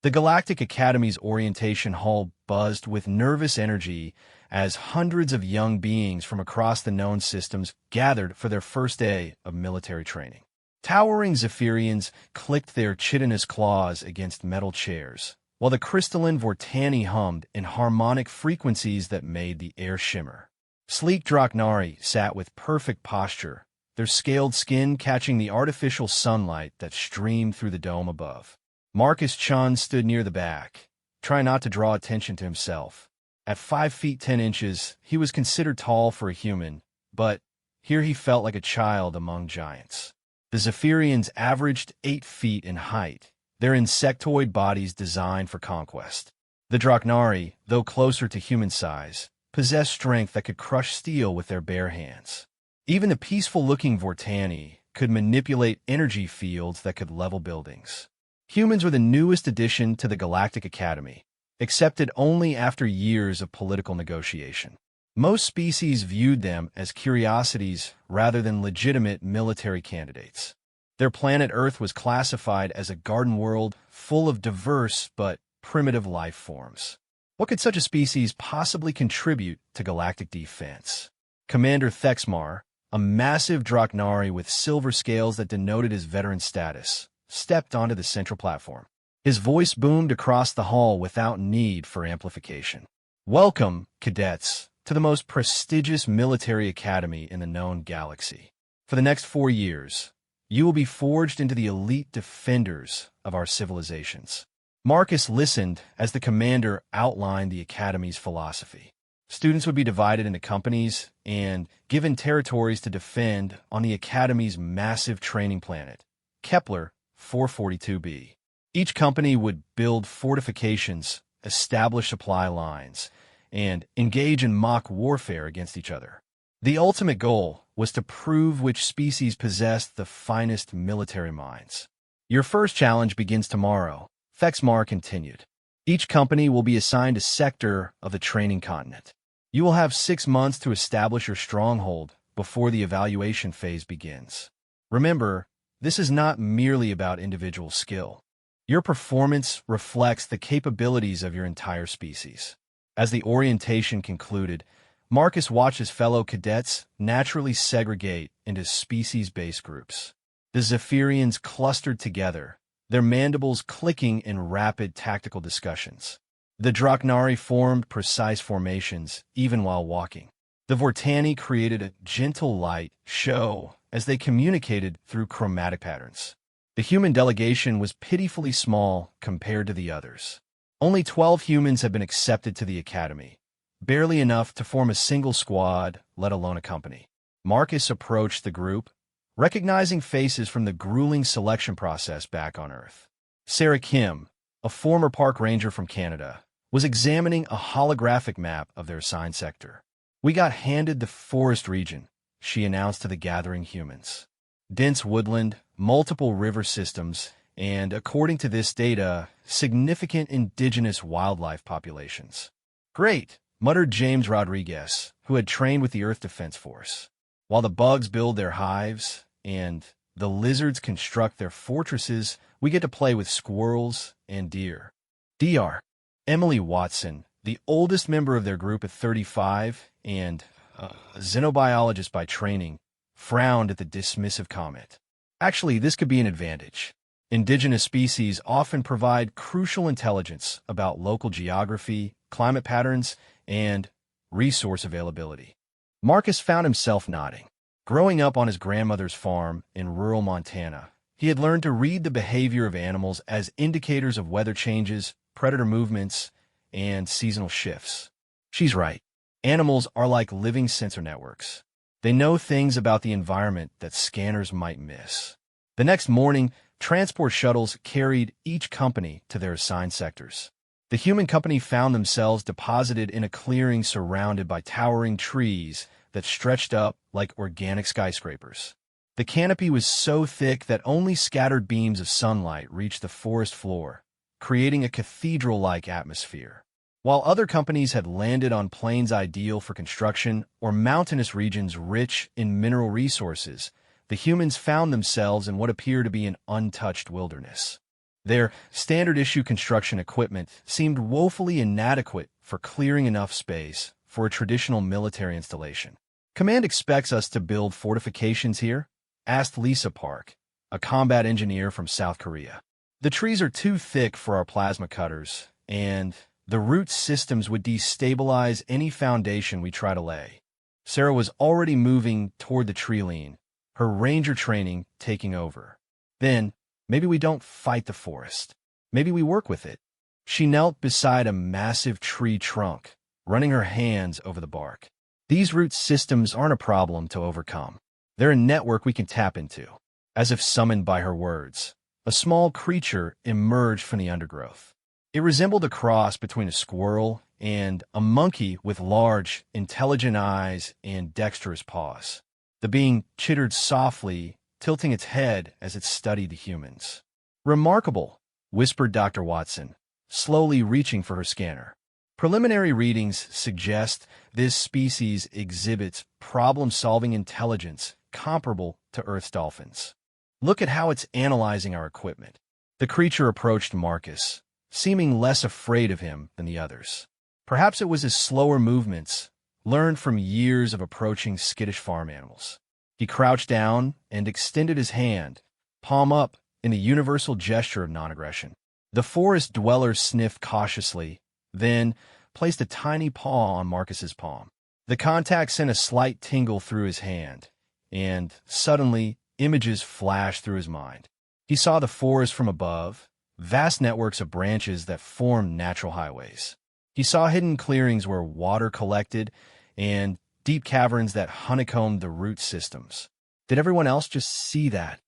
The Galactic Academy's orientation hall buzzed with nervous energy as hundreds of young beings from across the known systems gathered for their first day of military training. Towering Zephyrians clicked their chitinous claws against metal chairs, while the crystalline Vortani hummed in harmonic frequencies that made the air shimmer. Sleek Draknari sat with perfect posture, their scaled skin catching the artificial sunlight that streamed through the dome above. Marcus Chun stood near the back, trying not to draw attention to himself. At 5 feet 10 inches, he was considered tall for a human, but here he felt like a child among giants. The Zephyrians averaged 8 feet in height, their insectoid bodies designed for conquest. The Draknari, though closer to human size, possessed strength that could crush steel with their bare hands. Even the peaceful-looking Vortani could manipulate energy fields that could level buildings. Humans were the newest addition to the Galactic Academy, accepted only after years of political negotiation. Most species viewed them as curiosities rather than legitimate military candidates. Their planet Earth was classified as a garden world full of diverse but primitive life forms. What could such a species possibly contribute to galactic defense? Commander Thexmar, a massive Draknari with silver scales that denoted his veteran status, stepped onto the central platform. His voice boomed across the hall without need for amplification. "Welcome, cadets, to the most prestigious military academy in the known galaxy. For the next 4 years, you will be forged into the elite defenders of our civilizations." Marcus listened as the commander outlined the academy's philosophy. Students would be divided into companies and given territories to defend on the academy's massive training planet, Kepler 442b. Each company would build fortifications, establish supply lines, and engage in mock warfare against each other. The ultimate goal was to prove which species possessed the finest military minds. "Your first challenge begins tomorrow," Thexmar continued. "Each company will be assigned a sector of the training continent. You will have 6 months to establish your stronghold before the evaluation phase begins. Remember, this is not merely about individual skill. Your performance reflects the capabilities of your entire species." As the orientation concluded, Marcus watched his fellow cadets naturally segregate into species-based groups. The Zephyrians clustered together, their mandibles clicking in rapid tactical discussions. The Draknari formed precise formations, even while walking. The Vortani created a gentle light show as they communicated through chromatic patterns. The human delegation was pitifully small compared to the others. Only 12 humans had been accepted to the academy, barely enough to form a single squad, let alone a company. Marcus approached the group, recognizing faces from the grueling selection process back on Earth. Sarah Kim, a former park ranger from Canada, was examining a holographic map of their assigned sector. "We got handed the forest region," she announced to the gathering humans. "Dense woodland, multiple river systems, and, according to this data, significant indigenous wildlife populations." "Great," muttered James Rodriguez, who had trained with the Earth Defense Force. "While the bugs build their hives and the lizards construct their fortresses, we get to play with squirrels and deer." Dr. Emily Watson, the oldest member of their group at 35 and a xenobiologist by training, frowned at the dismissive comment. Actually, this could be an advantage. Indigenous species often provide crucial intelligence about local geography, climate patterns, and resource availability. Marcus found himself nodding. Growing up on his grandmother's farm in rural Montana, he had learned to read the behavior of animals as indicators of weather changes, predator movements, and seasonal shifts. She's right. Animals are like living sensor networks. They know things about the environment that scanners might miss. The next morning, transport shuttles carried each company to their assigned sectors. The human company found themselves deposited in a clearing surrounded by towering trees that stretched up like organic skyscrapers. The canopy was so thick that only scattered beams of sunlight reached the forest floor, creating a cathedral-like atmosphere. While other companies had landed on plains ideal for construction or mountainous regions rich in mineral resources, the humans found themselves in what appeared to be an untouched wilderness. Their standard-issue construction equipment seemed woefully inadequate for clearing enough space for a traditional military installation. "Command expects us to build fortifications here?" asked Lisa Park, a combat engineer from South Korea. "The trees are too thick for our plasma cutters, and the root systems would destabilize any foundation we try to lay." Sarah was already moving toward the tree line, her ranger training taking over. "Then, maybe we don't fight the forest. Maybe we work with it." She knelt beside a massive tree trunk, running her hands over the bark. "These root systems aren't a problem to overcome. They're a network we can tap into." As if summoned by her words, a small creature emerged from the undergrowth. It resembled a cross between a squirrel and a monkey with large, intelligent eyes and dexterous paws. The being chittered softly, tilting its head as it studied the humans. "Remarkable," whispered Dr. Watson, slowly reaching for her scanner. "Preliminary readings suggest this species exhibits problem-solving intelligence comparable to Earth's dolphins. Look at how it's analyzing our equipment." The creature approached Marcus, seeming less afraid of him than the others. Perhaps it was his slower movements, learned from years of approaching skittish farm animals. He crouched down and extended his hand, palm up, in the universal gesture of non-aggression. The forest dweller sniffed cautiously, then placed a tiny paw on Marcus's palm. The contact sent a slight tingle through his hand, and suddenly images flashed through his mind. He saw the forest from above, vast networks of branches that formed natural highways. He saw hidden clearings where water collected and deep caverns that honeycombed the root systems. Did everyone else just see that?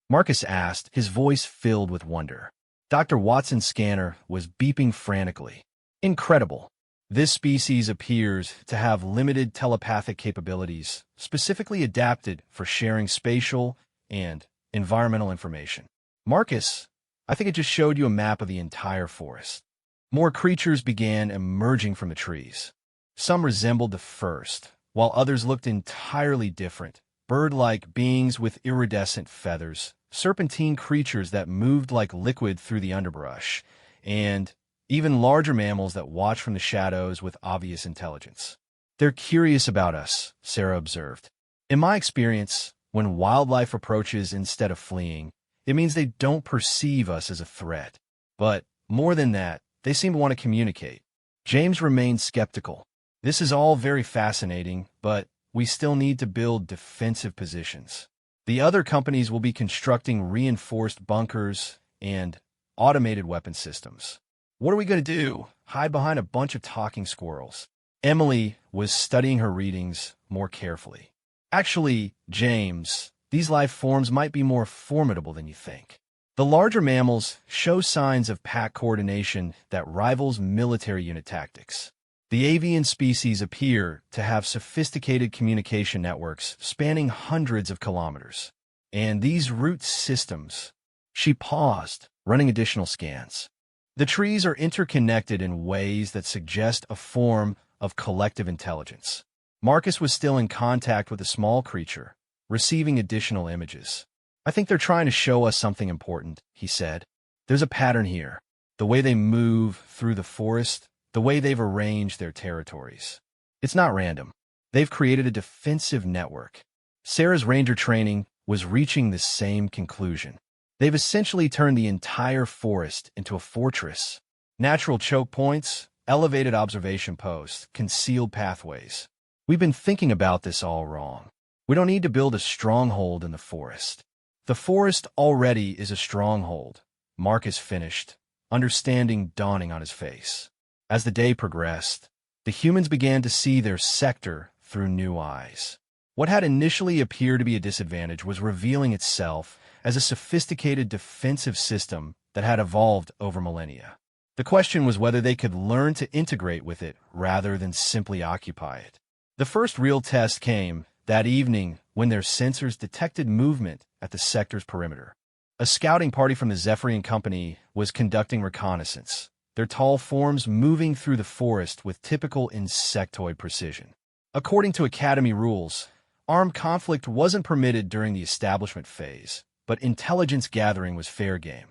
Marcus asked, his voice filled with wonder. Dr. Watson's scanner was beeping frantically. "Incredible. This species appears to have limited telepathic capabilities, specifically adapted for sharing spatial and environmental information." "Marcus, I think it just showed you a map of the entire forest." More creatures began emerging from the trees. Some resembled the first, while others looked entirely different. Bird-like beings with iridescent feathers, serpentine creatures that moved like liquid through the underbrush, and even larger mammals that watched from the shadows with obvious intelligence. "They're curious about us," Sarah observed. "In my experience, when wildlife approaches instead of fleeing, it means they don't perceive us as a threat. But more than that, they seem to want to communicate." James remained skeptical. "This is all very fascinating, but we still need to build defensive positions. The other companies will be constructing reinforced bunkers and automated weapon systems. What are we going to do? Hide behind a bunch of talking squirrels?" Emily was studying her readings more carefully. "Actually, James, these life forms might be more formidable than you think. The larger mammals show signs of pack coordination that rivals military unit tactics. The avian species appear to have sophisticated communication networks spanning hundreds of kilometers. And these root systems..." She paused, running additional scans. "The trees are interconnected in ways that suggest a form of collective intelligence." Marcus was still in contact with a small creature, receiving additional images. "I think they're trying to show us something important," he said. "There's a pattern here. The way they move through the forest, the way they've arranged their territories. It's not random. They've created a defensive network." Sarah's ranger training was reaching the same conclusion. They've essentially turned the entire forest into a fortress. Natural choke points, elevated observation posts, concealed pathways. "We've been thinking about this all wrong. We don't need to build a stronghold in the forest. The forest already is a stronghold," Marcus finished, understanding dawning on his face. As the day progressed, the humans began to see their sector through new eyes. What had initially appeared to be a disadvantage was revealing itself as a sophisticated defensive system that had evolved over millennia. The question was whether they could learn to integrate with it rather than simply occupy it. The first real test came that evening when their sensors detected movement at the sector's perimeter. A scouting party from the Zephyrian Company was conducting reconnaissance, their tall forms moving through the forest with typical insectoid precision. According to Academy rules, armed conflict wasn't permitted during the establishment phase, but intelligence gathering was fair game.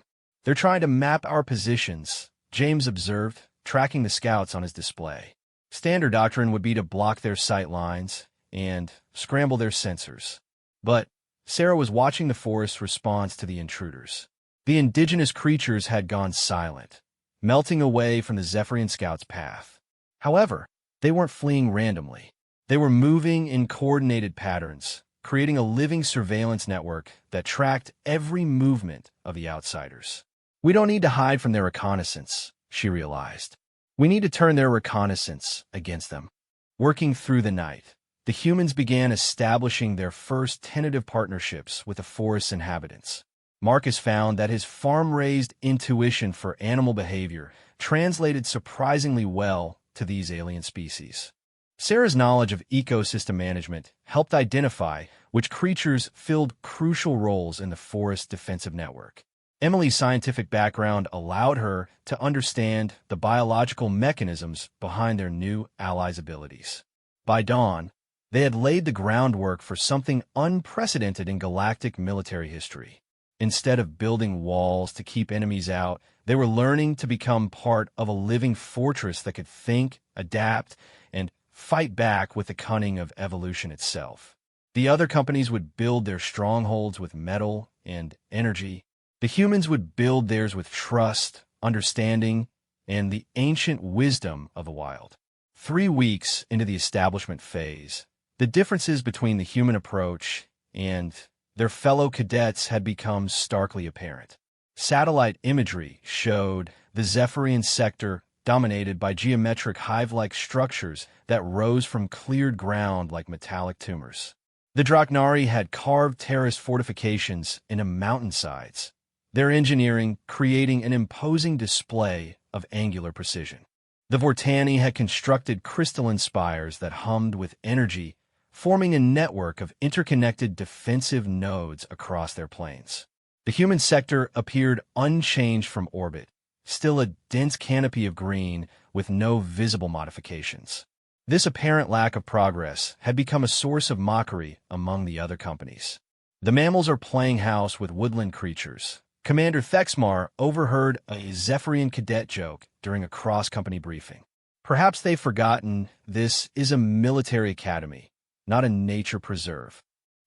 They're trying to map our positions, James observed, tracking the scouts on his display. Standard doctrine would be to block their sight lines and scramble their sensors. But Sarah was watching the forest's response to the intruders. The indigenous creatures had gone silent, melting away from the Zephyrian scouts' path. However, they weren't fleeing randomly. They were moving in coordinated patterns, creating a living surveillance network that tracked every movement of the outsiders. We don't need to hide from their reconnaissance, she realized. We need to turn their reconnaissance against them. Working through the night, the humans began establishing their first tentative partnerships with the forest's inhabitants. Marcus found that his farm-raised intuition for animal behavior translated surprisingly well to these alien species. Sarah's knowledge of ecosystem management helped identify which creatures filled crucial roles in the forest's defensive network. Emily's scientific background allowed her to understand the biological mechanisms behind their new allies' abilities. By dawn, they had laid the groundwork for something unprecedented in galactic military history. Instead of building walls to keep enemies out, they were learning to become part of a living fortress that could think, adapt, and fight back with the cunning of evolution itself. The other companies would build their strongholds with metal and energy. The humans would build theirs with trust, understanding, and the ancient wisdom of the wild. 3 weeks into the establishment phase, the differences between the human approach and their fellow cadets had become starkly apparent. Satellite imagery showed the Zephyrian sector dominated by geometric hive-like structures that rose from cleared ground like metallic tumors. The Draknari had carved terraced fortifications into mountainsides, their engineering creating an imposing display of angular precision. The Vortani had constructed crystalline spires that hummed with energy, forming a network of interconnected defensive nodes across their plains. The human sector appeared unchanged from orbit, still a dense canopy of green with no visible modifications. This apparent lack of progress had become a source of mockery among the other companies. The mammals are playing house with woodland creatures. Commander Thexmar overheard a Zephyrian cadet joke during a cross-company briefing. Perhaps they've forgotten this is a military academy, not a nature preserve.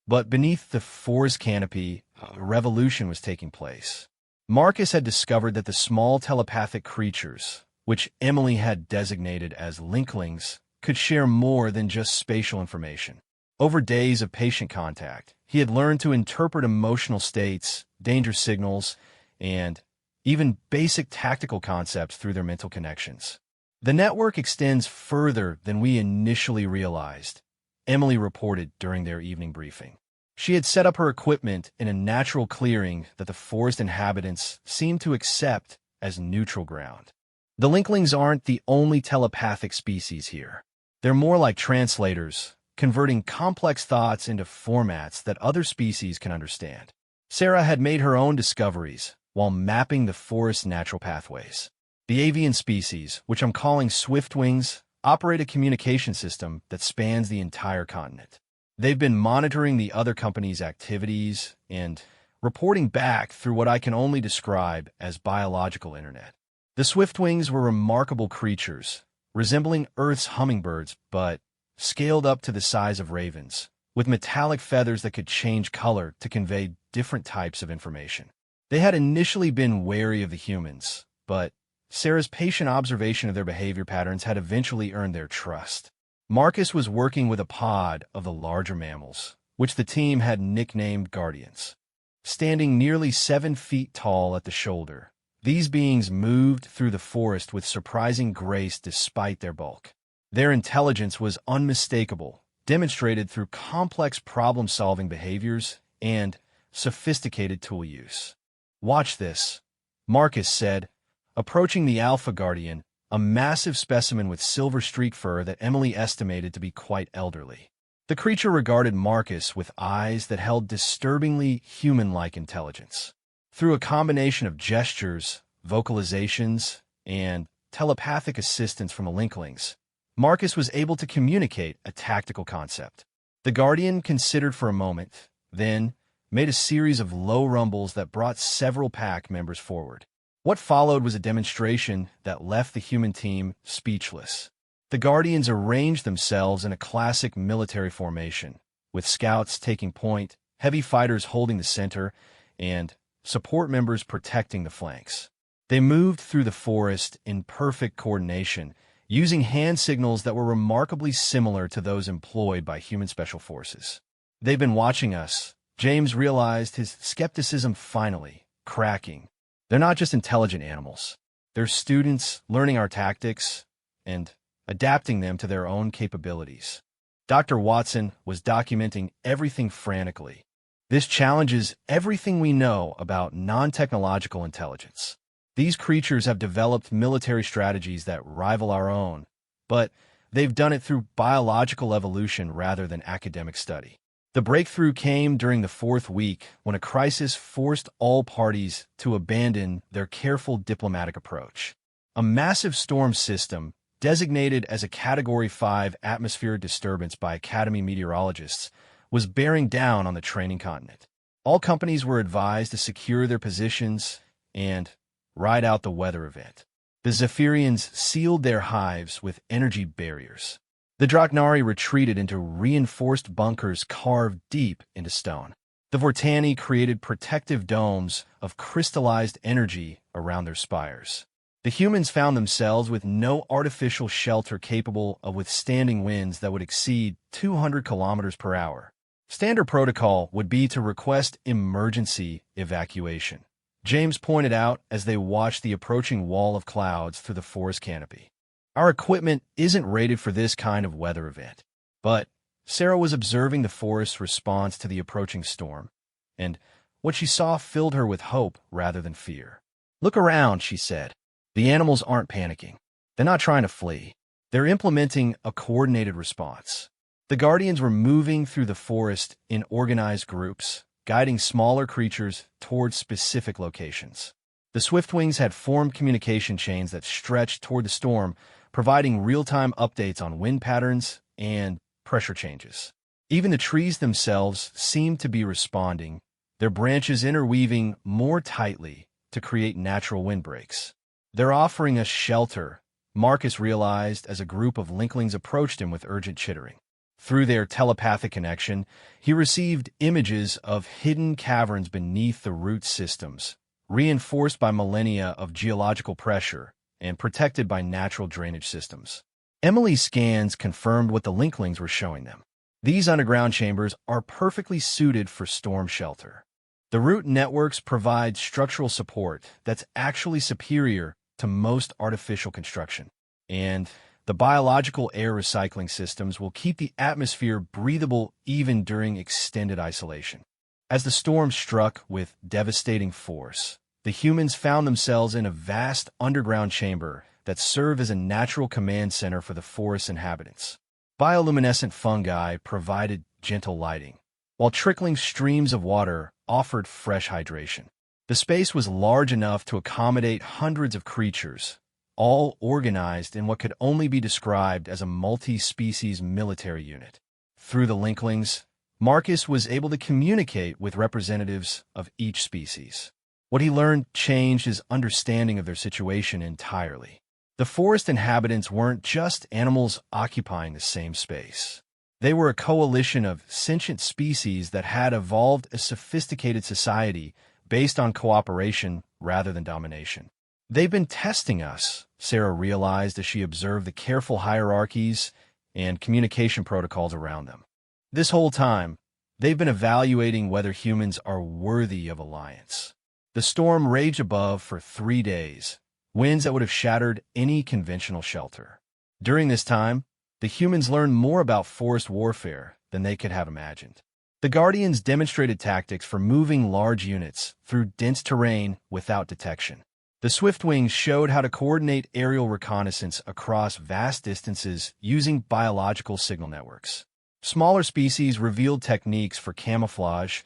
But beneath the forest canopy, a revolution was taking place. Marcus had discovered that the small telepathic creatures, which Emily had designated as linklings, could share more than just spatial information. Over days of patient contact, he had learned to interpret emotional states, danger signals, and even basic tactical concepts through their mental connections. The network extends further than we initially realized, Emily reported during their evening briefing. She had set up her equipment in a natural clearing that the forest inhabitants seemed to accept as neutral ground. The linklings aren't the only telepathic species here. They're more like translators, converting complex thoughts into formats that other species can understand. Sarah had made her own discoveries while mapping the forest's natural pathways. The avian species, which I'm calling swiftwings, operate a communication system that spans the entire continent. They've been monitoring the other companies' activities and reporting back through what I can only describe as biological internet. The swiftwings were remarkable creatures, resembling Earth's hummingbirds, but scaled up to the size of ravens, with metallic feathers that could change color to convey different types of information. They had initially been wary of the humans, but Sarah's patient observation of their behavior patterns had eventually earned their trust. Marcus was working with a pod of the larger mammals, which the team had nicknamed Guardians. Standing nearly 7 feet tall at the shoulder, these beings moved through the forest with surprising grace despite their bulk. Their intelligence was unmistakable, demonstrated through complex problem-solving behaviors and sophisticated tool use. "Watch this," Marcus said, approaching the Alpha Guardian, a massive specimen with silver streak fur that Emily estimated to be quite elderly. The creature regarded Marcus with eyes that held disturbingly human-like intelligence. Through a combination of gestures, vocalizations, and telepathic assistance from the linklings, Marcus was able to communicate a tactical concept. The Guardian considered for a moment, then made a series of low rumbles that brought several pack members forward. What followed was a demonstration that left the human team speechless. The Guardians arranged themselves in a classic military formation, with scouts taking point, heavy fighters holding the center, and support members protecting the flanks. They moved through the forest in perfect coordination, using hand signals that were remarkably similar to those employed by human special forces. "They've been watching us," James realized, his skepticism finally cracking. "They're not just intelligent animals. They're students learning our tactics and adapting them to their own capabilities." Dr. Watson was documenting everything frantically. "This challenges everything we know about non-technological intelligence. These creatures have developed military strategies that rival our own, but they've done it through biological evolution rather than academic study." The breakthrough came during the fourth week when a crisis forced all parties to abandon their careful diplomatic approach. A massive storm system, designated as a Category 5 atmospheric disturbance by Academy meteorologists, was bearing down on the training continent. All companies were advised to secure their positions and ride out the weather event. The Zephyrians sealed their hives with energy barriers. The Draknari retreated into reinforced bunkers carved deep into stone. The Vortani created protective domes of crystallized energy around their spires. The humans found themselves with no artificial shelter capable of withstanding winds that would exceed 200 kilometers per hour. Standard protocol would be to request emergency evacuation, James pointed out as they watched the approaching wall of clouds through the forest canopy. "Our equipment isn't rated for this kind of weather event." But Sarah was observing the forest's response to the approaching storm, and what she saw filled her with hope rather than fear. "Look around," she said. "The animals aren't panicking. They're not trying to flee. They're implementing a coordinated response." The Guardians were moving through the forest in organized groups, guiding smaller creatures towards specific locations. The Swiftwings had formed communication chains that stretched toward the storm, providing real-time updates on wind patterns and pressure changes. Even the trees themselves seemed to be responding, their branches interweaving more tightly to create natural windbreaks. "They're offering us shelter," Marcus realized as a group of Linklings approached him with urgent chittering. Through their telepathic connection, he received images of hidden caverns beneath the root systems, reinforced by millennia of geological pressure and protected by natural drainage systems. Emily's scans confirmed what the Linklings were showing them. These underground chambers are perfectly suited for storm shelter. The root networks provide structural support that's actually superior to most artificial construction. And the biological air recycling systems will keep the atmosphere breathable even during extended isolation. As the storm struck with devastating force, the humans found themselves in a vast underground chamber that served as a natural command center for the forest's inhabitants. Bioluminescent fungi provided gentle lighting, while trickling streams of water offered fresh hydration. The space was large enough to accommodate hundreds of creatures, all organized in what could only be described as a multi-species military unit. Through the Linklings, Marcus was able to communicate with representatives of each species. What he learned changed his understanding of their situation entirely. The forest inhabitants weren't just animals occupying the same space. They were a coalition of sentient species that had evolved a sophisticated society based on cooperation rather than domination. "They've been testing us," Sarah realized as she observed the careful hierarchies and communication protocols around them. "This whole time, they've been evaluating whether humans are worthy of alliance." The storm raged above for 3 days, winds that would have shattered any conventional shelter. During this time, the humans learned more about forest warfare than they could have imagined. The Guardians demonstrated tactics for moving large units through dense terrain without detection. The Swiftwings showed how to coordinate aerial reconnaissance across vast distances using biological signal networks. Smaller species revealed techniques for camouflage,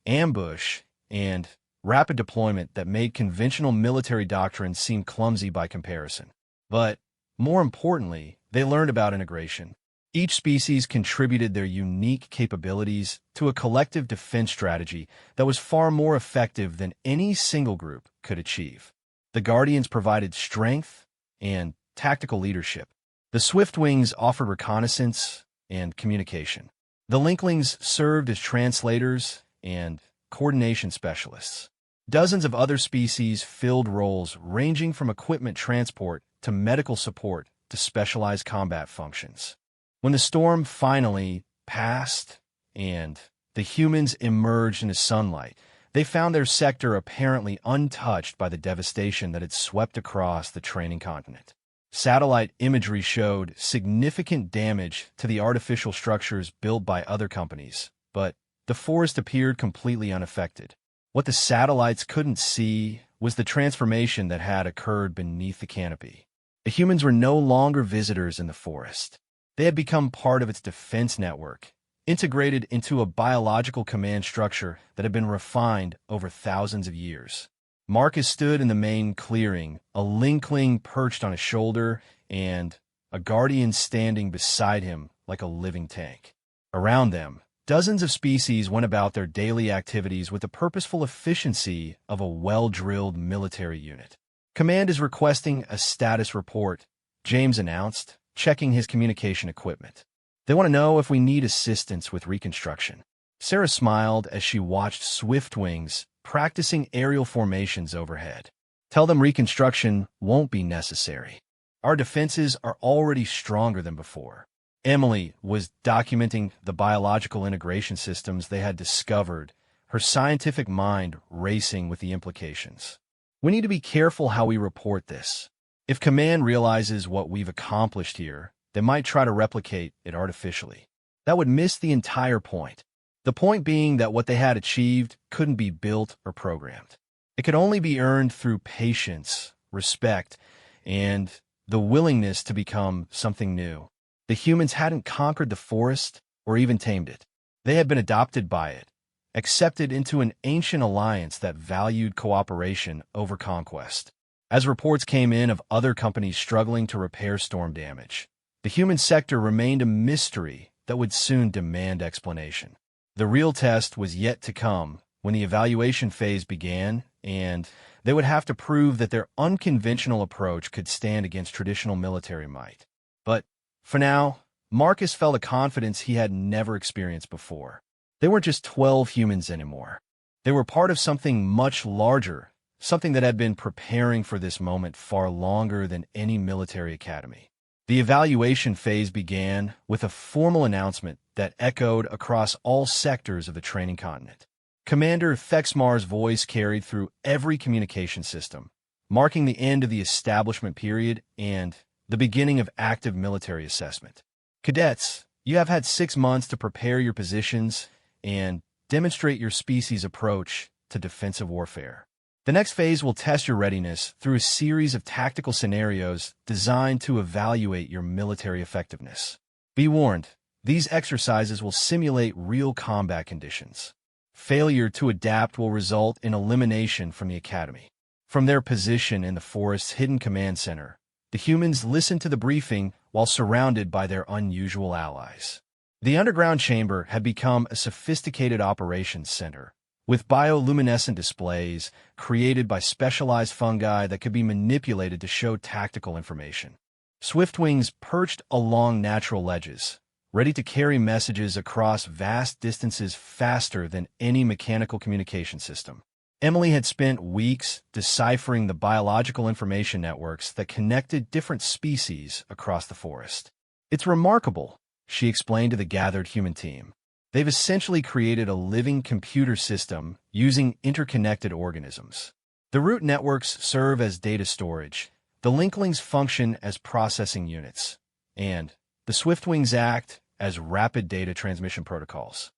ambush, and rapid deployment that made conventional military doctrines seem clumsy by comparison. But, more importantly, they learned about integration. Each species contributed their unique capabilities to a collective defense strategy that was far more effective than any single group could achieve. The Guardians provided strength and tactical leadership. The Swiftwings offered reconnaissance and communication. The Linklings served as translators and coordination specialists. Dozens of other species filled roles ranging from equipment transport to medical support to specialized combat functions. When the storm finally passed and the humans emerged into sunlight, they found their sector apparently untouched by the devastation that had swept across the training continent. Satellite imagery showed significant damage to the artificial structures built by other companies, but the forest appeared completely unaffected. What the satellites couldn't see was the transformation that had occurred beneath the canopy. The humans were no longer visitors in the forest. They had become part of its defense network, integrated into a biological command structure that had been refined over thousands of years. Marcus stood in the main clearing, a Linkling perched on his shoulder, and a Guardian standing beside him like a living tank. Around them, dozens of species went about their daily activities with the purposeful efficiency of a well-drilled military unit. "Command is requesting a status report," James announced, checking his communication equipment. "They want to know if we need assistance with reconstruction." Sarah smiled as she watched Swiftwings practicing aerial formations overhead. "Tell them reconstruction won't be necessary. Our defenses are already stronger than before." Emily was documenting the biological integration systems they had discovered, her scientific mind racing with the implications. "We need to be careful how we report this. If Command realizes what we've accomplished here, they might try to replicate it artificially. That would miss the entire point. The point being that what they had achieved couldn't be built or programmed. It could only be earned through patience, respect, and the willingness to become something new. The humans hadn't conquered the forest or even tamed it. They had been adopted by it, accepted into an ancient alliance that valued cooperation over conquest. As reports came in of other companies struggling to repair storm damage, the human sector remained a mystery that would soon demand explanation. The real test was yet to come when the evaluation phase began, and they would have to prove that their unconventional approach could stand against traditional military might. But for now, Marcus felt a confidence he had never experienced before. They weren't just 12 humans anymore. They were part of something much larger, something that had been preparing for this moment far longer than any military academy. The evaluation phase began with a formal announcement that echoed across all sectors of the training continent. Commander Thexmar's voice carried through every communication system, marking the end of the establishment period and the beginning of active military assessment. "Cadets, you have had 6 months to prepare your positions and demonstrate your species' approach to defensive warfare. The next phase will test your readiness through a series of tactical scenarios designed to evaluate your military effectiveness. Be warned, these exercises will simulate real combat conditions. Failure to adapt will result in elimination from the academy." From their position in the forest's hidden command center, the humans listened to the briefing while surrounded by their unusual allies. The underground chamber had become a sophisticated operations center, with bioluminescent displays created by specialized fungi that could be manipulated to show tactical information. Swiftwings perched along natural ledges, ready to carry messages across vast distances faster than any mechanical communication system. Emily had spent weeks deciphering the biological information networks that connected different species across the forest. "It's remarkable," she explained to the gathered human team. "They've essentially created a living computer system using interconnected organisms. The root networks serve as data storage, the Linklings function as processing units, and the Swiftwings act as rapid data transmission protocols."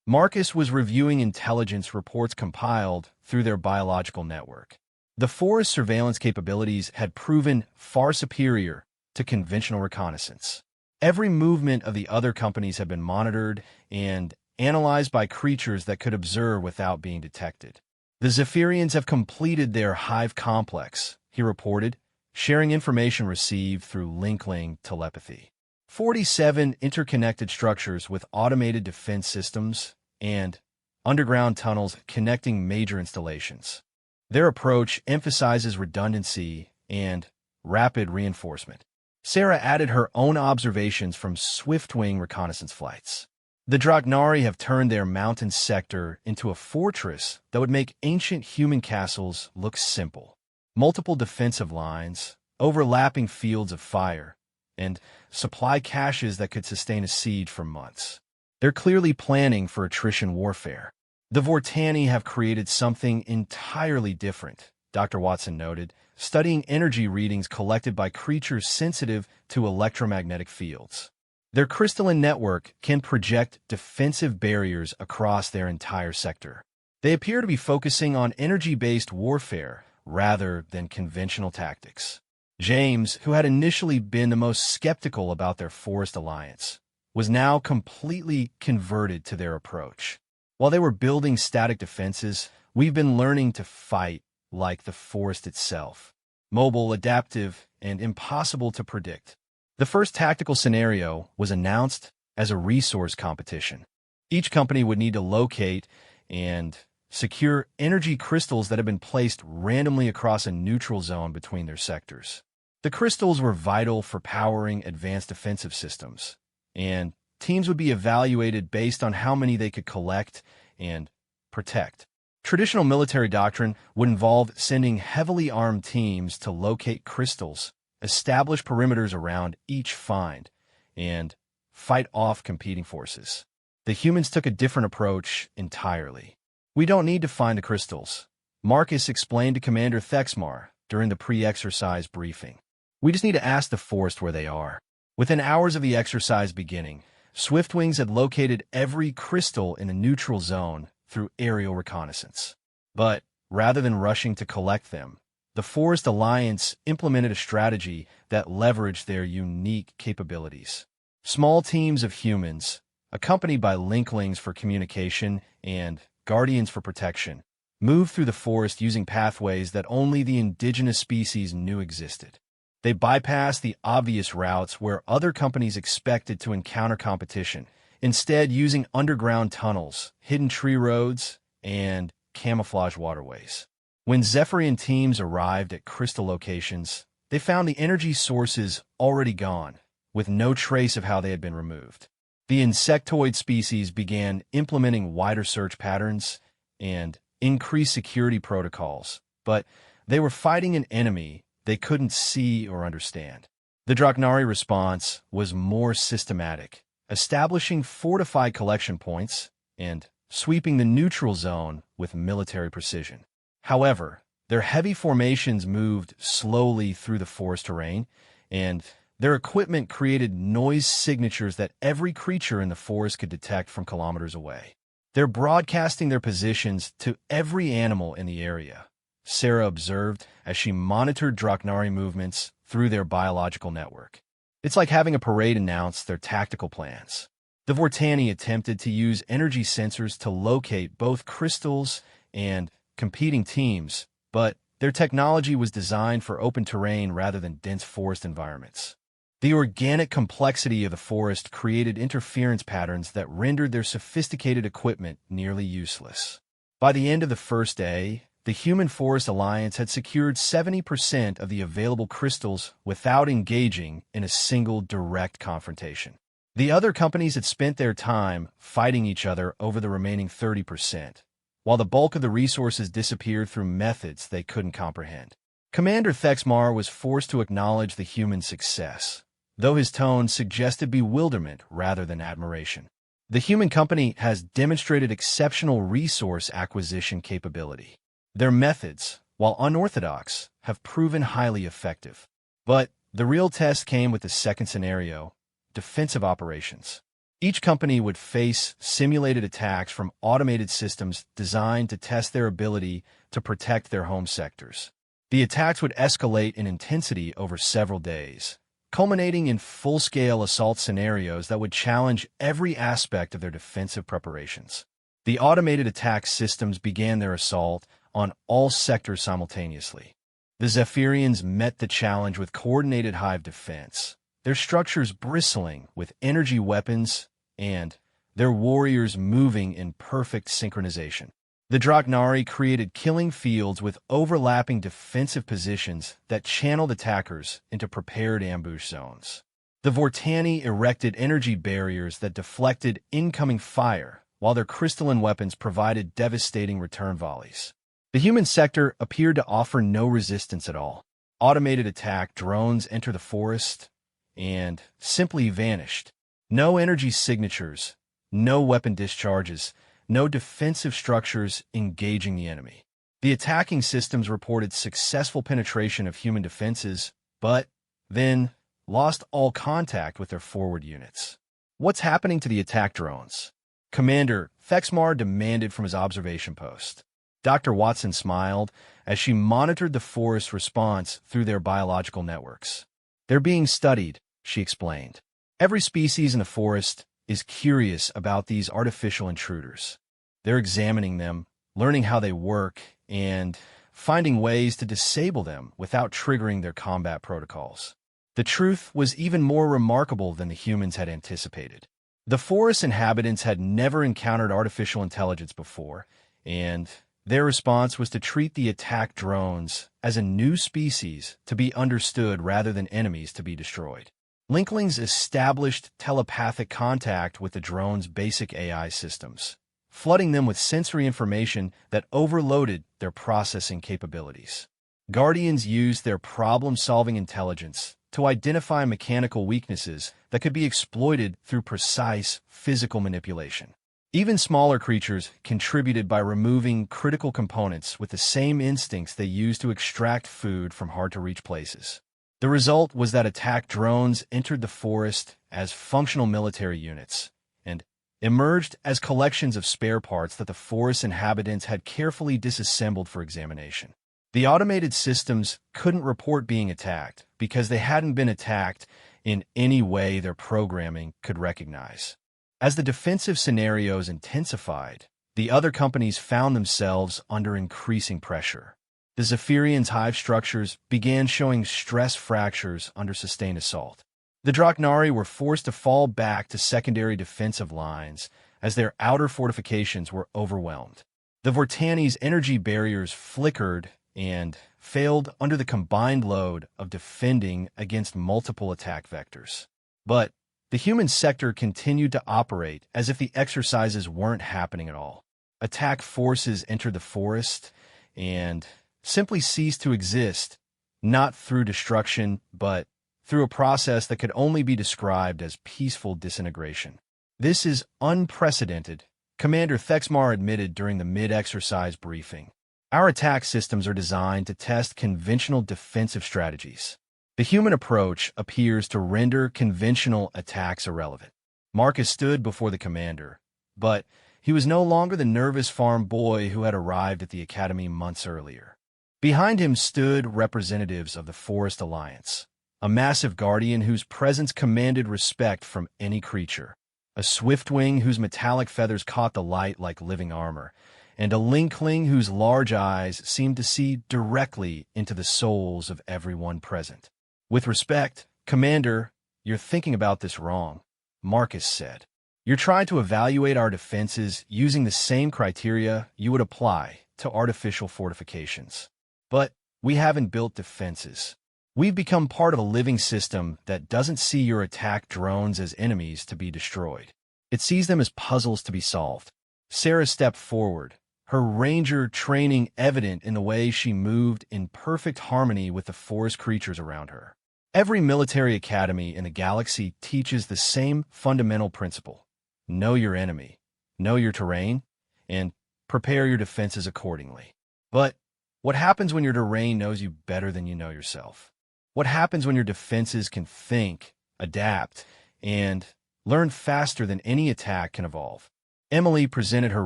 Marcus was reviewing intelligence reports compiled through their biological network. The forest surveillance capabilities had proven far superior to conventional reconnaissance. Every movement of the other companies had been monitored and analyzed by creatures that could observe without being detected. "The Zephyrians have completed their hive complex," he reported, sharing information received through Linkling telepathy. 47 interconnected structures with automated defense systems and underground tunnels connecting major installations. Their approach emphasizes redundancy and rapid reinforcement. Sarah added her own observations from swift-wing reconnaissance flights. The Draknari have turned their mountain sector into a fortress that would make ancient human castles look simple. Multiple defensive lines, overlapping fields of fire, and supply caches that could sustain a siege for months. They're clearly planning for attrition warfare. The Vortani have created something entirely different, Dr. Watson noted, studying energy readings collected by creatures sensitive to electromagnetic fields. Their crystalline network can project defensive barriers across their entire sector. They appear to be focusing on energy-based warfare rather than conventional tactics. James, who had initially been the most skeptical about their forest alliance, was now completely converted to their approach. While they were building static defenses, we've been learning to fight like the forest itself. Mobile, adaptive, and impossible to predict. The first tactical scenario was announced as a resource competition. Each company would need to locate and secure energy crystals that had been placed randomly across a neutral zone between their sectors. The crystals were vital for powering advanced defensive systems, and teams would be evaluated based on how many they could collect and protect. Traditional military doctrine would involve sending heavily armed teams to locate crystals, establish perimeters around each find, and fight off competing forces. The humans took a different approach entirely. "We don't need to find the crystals," Marcus explained to Commander Thexmar during the pre-exercise briefing. "We just need to ask the forest where they are." Within hours of the exercise beginning, Swiftwings had located every crystal in a neutral zone through aerial reconnaissance. But rather than rushing to collect them, the Forest Alliance implemented a strategy that leveraged their unique capabilities. Small teams of humans, accompanied by linklings for communication and guardians for protection, moved through the forest using pathways that only the indigenous species knew existed. They bypassed the obvious routes where other companies expected to encounter competition, instead using underground tunnels, hidden tree roads, and camouflage waterways. When Zephyrian teams arrived at crystal locations, they found the energy sources already gone, with no trace of how they had been removed. The insectoid species began implementing wider search patterns and increased security protocols, but they were fighting an enemy they couldn't see or understand. The Draknari response was more systematic, establishing fortified collection points and sweeping the neutral zone with military precision. However, their heavy formations moved slowly through the forest terrain, and their equipment created noise signatures that every creature in the forest could detect from kilometers away. They're broadcasting their positions to every animal in the area, Sarah observed as she monitored Draknari movements through their biological network. It's like having a parade announce their tactical plans. The Vortani attempted to use energy sensors to locate both crystals and competing teams, but their technology was designed for open terrain rather than dense forest environments. The organic complexity of the forest created interference patterns that rendered their sophisticated equipment nearly useless. By the end of the first day, the Human Forest Alliance had secured 70% of the available crystals without engaging in a single direct confrontation. The other companies had spent their time fighting each other over the remaining 30%, while the bulk of the resources disappeared through methods they couldn't comprehend. Commander Thexmar was forced to acknowledge the human success, though his tone suggested bewilderment rather than admiration. The human company has demonstrated exceptional resource acquisition capability. Their methods, while unorthodox, have proven highly effective. But the real test came with the second scenario, defensive operations. Each company would face simulated attacks from automated systems designed to test their ability to protect their home sectors. The attacks would escalate in intensity over several days, culminating in full-scale assault scenarios that would challenge every aspect of their defensive preparations. The automated attack systems began their assault on all sectors simultaneously. The Zephyrians met the challenge with coordinated hive defense, their structures bristling with energy weapons and their warriors moving in perfect synchronization. The Draknari created killing fields with overlapping defensive positions that channeled attackers into prepared ambush zones. The Vortani erected energy barriers that deflected incoming fire, while their crystalline weapons provided devastating return volleys. The human sector appeared to offer no resistance at all. Automated attack drones enter the forest and simply vanished. No energy signatures, no weapon discharges, no defensive structures engaging the enemy. The attacking systems reported successful penetration of human defenses, but then lost all contact with their forward units. What's happening to the attack drones? Commander Thexmar demanded from his observation post. Dr. Watson smiled as she monitored the forest's response through their biological networks. They're being studied, she explained. Every species in the forest is curious about these artificial intruders. They're examining them, learning how they work, and finding ways to disable them without triggering their combat protocols. The truth was even more remarkable than the humans had anticipated. The forest inhabitants had never encountered artificial intelligence before, and their response was to treat the attack drones as a new species to be understood rather than enemies to be destroyed. Linklings established telepathic contact with the drone's basic AI systems, flooding them with sensory information that overloaded their processing capabilities. Guardians used their problem-solving intelligence to identify mechanical weaknesses that could be exploited through precise physical manipulation. Even smaller creatures contributed by removing critical components with the same instincts they used to extract food from hard-to-reach places. The result was that attack drones entered the forest as functional military units and emerged as collections of spare parts that the forest inhabitants had carefully disassembled for examination. The automated systems couldn't report being attacked because they hadn't been attacked in any way their programming could recognize. As the defensive scenarios intensified, the other companies found themselves under increasing pressure. The Zephyrians' hive structures began showing stress fractures under sustained assault. The Draknari were forced to fall back to secondary defensive lines as their outer fortifications were overwhelmed. The Vortani's energy barriers flickered and failed under the combined load of defending against multiple attack vectors. But the human sector continued to operate as if the exercises weren't happening at all. Attack forces entered the forest and simply ceased to exist, not through destruction, but through a process that could only be described as peaceful disintegration. This is unprecedented, Commander Thexmar admitted during the mid-exercise briefing. Our attack systems are designed to test conventional defensive strategies. The human approach appears to render conventional attacks irrelevant. Marcus stood before the commander, but he was no longer the nervous farm boy who had arrived at the academy months earlier. Behind him stood representatives of the Forest Alliance, a massive guardian whose presence commanded respect from any creature, a swiftwing whose metallic feathers caught the light like living armor, and a linkling whose large eyes seemed to see directly into the souls of everyone present. With respect, Commander, you're thinking about this wrong, Marcus said. You're trying to evaluate our defenses using the same criteria you would apply to artificial fortifications. But we haven't built defenses. We've become part of a living system that doesn't see your attack drones as enemies to be destroyed. It sees them as puzzles to be solved. Sarah stepped forward, her ranger training evident in the way she moved in perfect harmony with the forest creatures around her. Every military academy in the galaxy teaches the same fundamental principle. Know your enemy, know your terrain, and prepare your defenses accordingly. But what happens when your terrain knows you better than you know yourself? What happens when your defenses can think, adapt, and learn faster than any attack can evolve? Emily presented her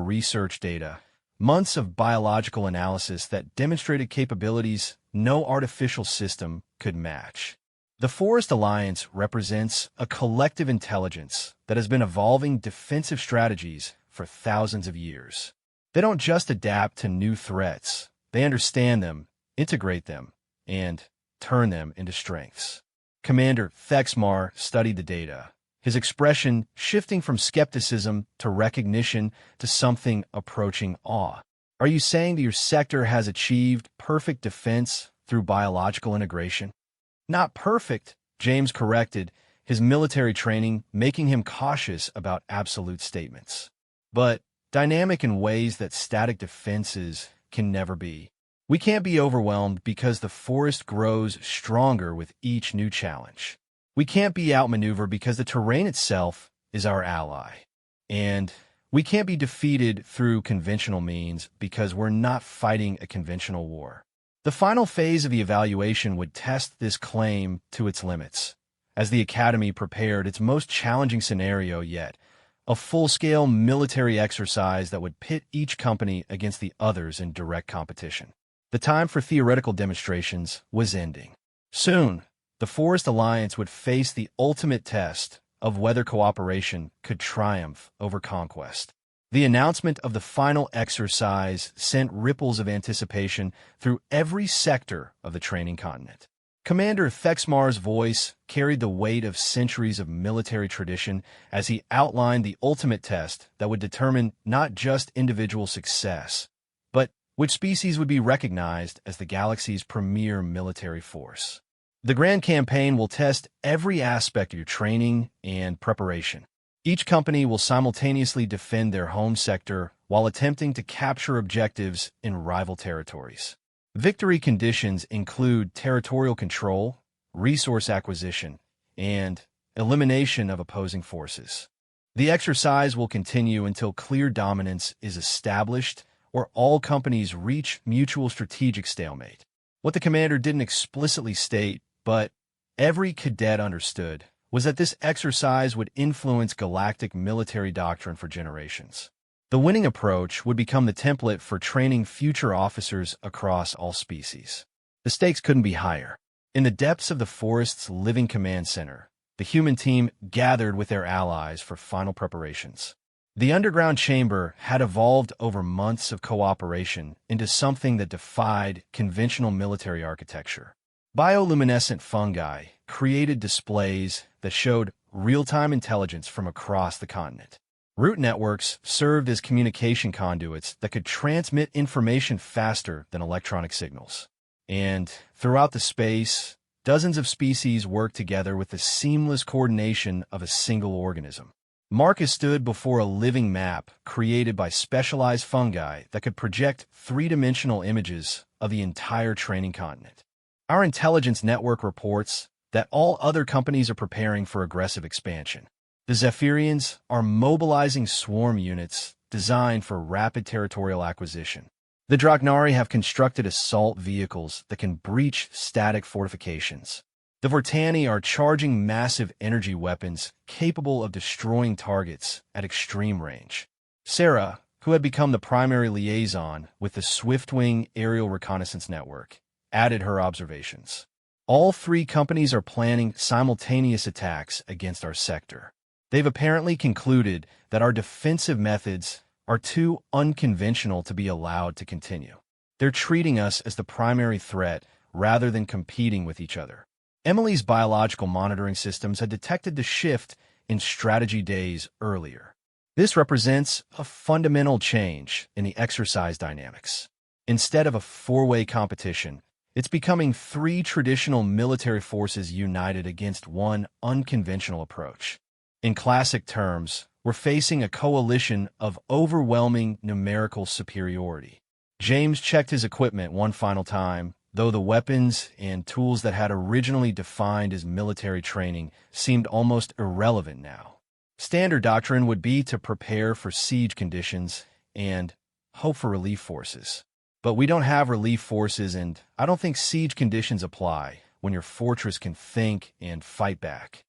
research data, months of biological analysis that demonstrated capabilities no artificial system could match. The Forest Alliance represents a collective intelligence that has been evolving defensive strategies for thousands of years. They don't just adapt to new threats. They understand them, integrate them, and turn them into strengths. Commander Thexmar studied the data, his expression shifting from skepticism to recognition to something approaching awe. Are you saying that your sector has achieved perfect defense through biological integration? Not perfect, James corrected, his military training making him cautious about absolute statements. But dynamic in ways that static defenses can never be. We can't be overwhelmed because the forest grows stronger with each new challenge. We can't be outmaneuvered because the terrain itself is our ally. And we can't be defeated through conventional means because we're not fighting a conventional war. The final phase of the evaluation would test this claim to its limits, as the Academy prepared its most challenging scenario yet, a full-scale military exercise that would pit each company against the others in direct competition. The time for theoretical demonstrations was ending. Soon, the Forest Alliance would face the ultimate test of whether cooperation could triumph over conquest. The announcement of the final exercise sent ripples of anticipation through every sector of the training continent. Commander Thexmar's voice carried the weight of centuries of military tradition as he outlined the ultimate test that would determine not just individual success, but which species would be recognized as the galaxy's premier military force. The Grand Campaign will test every aspect of your training and preparation. Each company will simultaneously defend their home sector while attempting to capture objectives in rival territories. Victory conditions include territorial control, resource acquisition, and elimination of opposing forces. The exercise will continue until clear dominance is established or all companies reach mutual strategic stalemate. What the commander didn't explicitly state, but every cadet understood, was that this exercise would influence galactic military doctrine for generations. The winning approach would become the template for training future officers across all species. The stakes couldn't be higher. In the depths of the forest's living command center, the human team gathered with their allies for final preparations. The underground chamber had evolved over months of cooperation into something that defied conventional military architecture. Bioluminescent fungi created displays that showed real-time intelligence from across the continent. Root networks served as communication conduits that could transmit information faster than electronic signals. And throughout the space, dozens of species worked together with the seamless coordination of a single organism. Marcus stood before a living map created by specialized fungi that could project three-dimensional images of the entire training continent. Our intelligence network reports that all other companies are preparing for aggressive expansion. The Zephyrians are mobilizing swarm units designed for rapid territorial acquisition. The Draknari have constructed assault vehicles that can breach static fortifications. The Vortani are charging massive energy weapons capable of destroying targets at extreme range. Sarah, who had become the primary liaison with the Swiftwing aerial reconnaissance network, added her observations. All three companies are planning simultaneous attacks against our sector. They've apparently concluded that our defensive methods are too unconventional to be allowed to continue. They're treating us as the primary threat rather than competing with each other. Emily's biological monitoring systems had detected the shift in strategy days earlier. This represents a fundamental change in the exercise dynamics. Instead of a four-way competition, it's becoming three traditional military forces united against one unconventional approach. In classic terms, we're facing a coalition of overwhelming numerical superiority. James checked his equipment one final time, though the weapons and tools that had originally defined his military training seemed almost irrelevant now. Standard doctrine would be to prepare for siege conditions and hope for relief forces. But we don't have relief forces, and I don't think siege conditions apply when your fortress can think and fight back.